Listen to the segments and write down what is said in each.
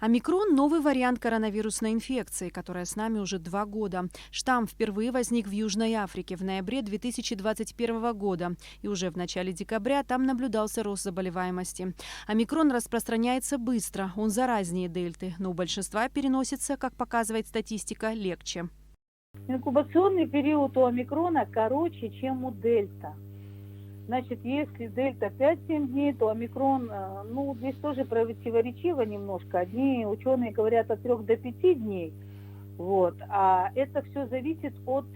Омикрон – новый вариант коронавирусной инфекции, которая с нами уже 2 года. Штамм впервые возник в Южной Африке в ноябре 2021 года. И уже в начале декабря там наблюдался рост заболеваемости. Омикрон распространяется быстро, он заразнее дельты, но у большинства переносится, как показывает статистика, легче. Инкубационный период у омикрона короче, чем у дельта. Значит, если дельта 5-7 дней, то омикрон, здесь тоже противоречиво немножко. Одни ученые говорят от 3 до 5 дней. Вот. А это все зависит от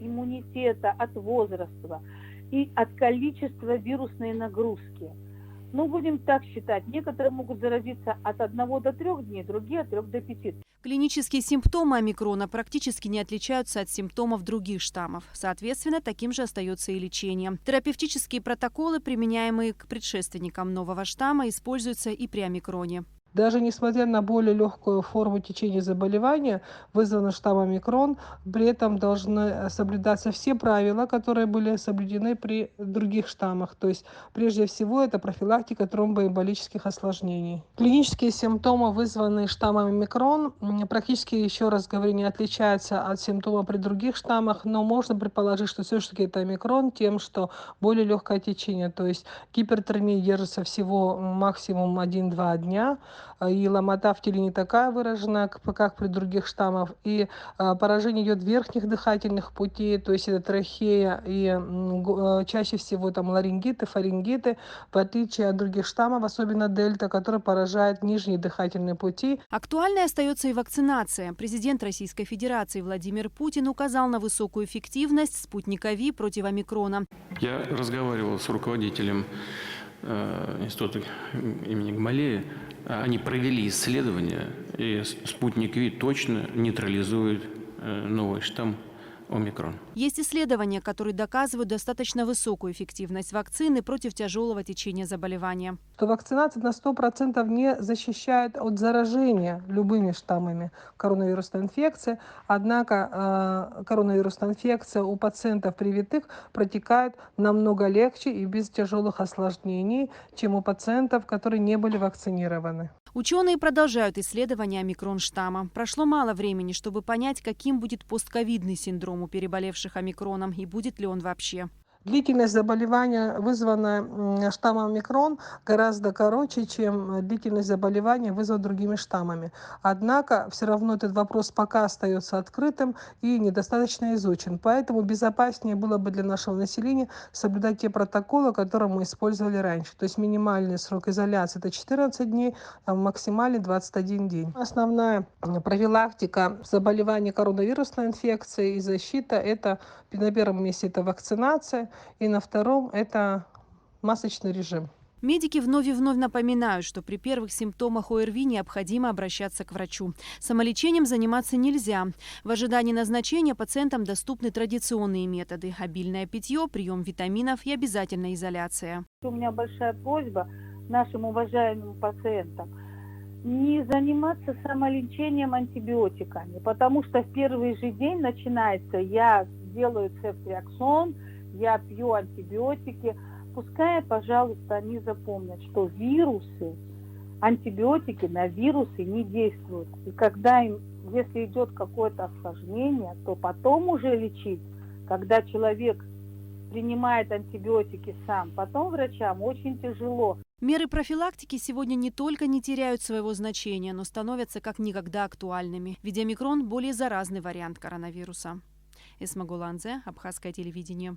иммунитета, от возраста и от количества вирусной нагрузки. Будем так считать. Некоторые могут заразиться от 1 до 3 дней, другие от 3 до 5. Клинические симптомы омикрона практически не отличаются от симптомов других штаммов. Соответственно, таким же остается и лечение. Терапевтические протоколы, применяемые к предшественникам нового штамма, используются и при омикроне. Даже несмотря на более легкую форму течения заболевания, вызванную штаммом омикрон, при этом должны соблюдаться все правила, которые были соблюдены при других штаммах. То есть, прежде всего, это профилактика тромбоэмболических осложнений. Клинические симптомы, вызванные штаммом омикрон, практически, еще раз говорю, не отличаются от симптомов при других штаммах, но можно предположить, что все-таки это омикрон тем, что более легкое течение. То есть гипертермия держится всего максимум 1-2 дня. И ломота в теле не такая выраженная, как при других штаммах. И поражение идет верхних дыхательных путей, то есть это трахея и чаще всего там ларингиты, фарингиты, в отличие от других штаммов, особенно дельта, который поражает нижние дыхательные пути. Актуальной остается и вакцинация. Президент Российской Федерации Владимир Путин указал на высокую эффективность спутника ВИ против омикрона. Я разговаривал с руководителем института имени Гамалея. Они провели исследования, и спутник ВИ точно нейтрализует новый штамм омикрон. Есть исследования, которые доказывают достаточно высокую эффективность вакцины против тяжелого течения заболевания. Что вакцинация на 100% не защищает от заражения любыми штаммами коронавирусной инфекции. Однако коронавирусная инфекция у пациентов привитых протекает намного легче и без тяжелых осложнений, чем у пациентов, которые не были вакцинированы. Ученые продолжают исследования омикрон-штамма. Прошло мало времени, чтобы понять, каким будет постковидный синдром у переболевших омикроном и будет ли он вообще. Длительность заболевания, вызванная штаммом омикрон, гораздо короче, чем длительность заболевания, вызванная другими штаммами. Однако все равно этот вопрос пока остается открытым и недостаточно изучен. Поэтому безопаснее было бы для нашего населения соблюдать те протоколы, которые мы использовали раньше. То есть минимальный срок изоляции – это 14 дней, а максимальный – 21 день. Основная профилактика заболевания коронавирусной инфекцией и защита – это на первом месте это вакцинация. И на втором – это масочный режим. Медики вновь и вновь напоминают, что при первых симптомах ОРВИ необходимо обращаться к врачу. Самолечением заниматься нельзя. В ожидании назначения пациентам доступны традиционные методы – обильное питье, прием витаминов и обязательная изоляция. У меня большая просьба нашим уважаемым пациентам не заниматься самолечением антибиотиками, потому что в первый же день начинается: я делаю цефтриаксон, я пью антибиотики. Пускай, пожалуйста, они запомнят, что антибиотики на вирусы не действуют. И когда если идет какое-то осложнение, то потом уже лечить, когда человек принимает антибиотики сам, потом врачам очень тяжело. Меры профилактики сегодня не только не теряют своего значения, но становятся как никогда актуальными. Ведь омикрон – более заразный вариант коронавируса. Эсма Гуланзе, Абхазское телевидение.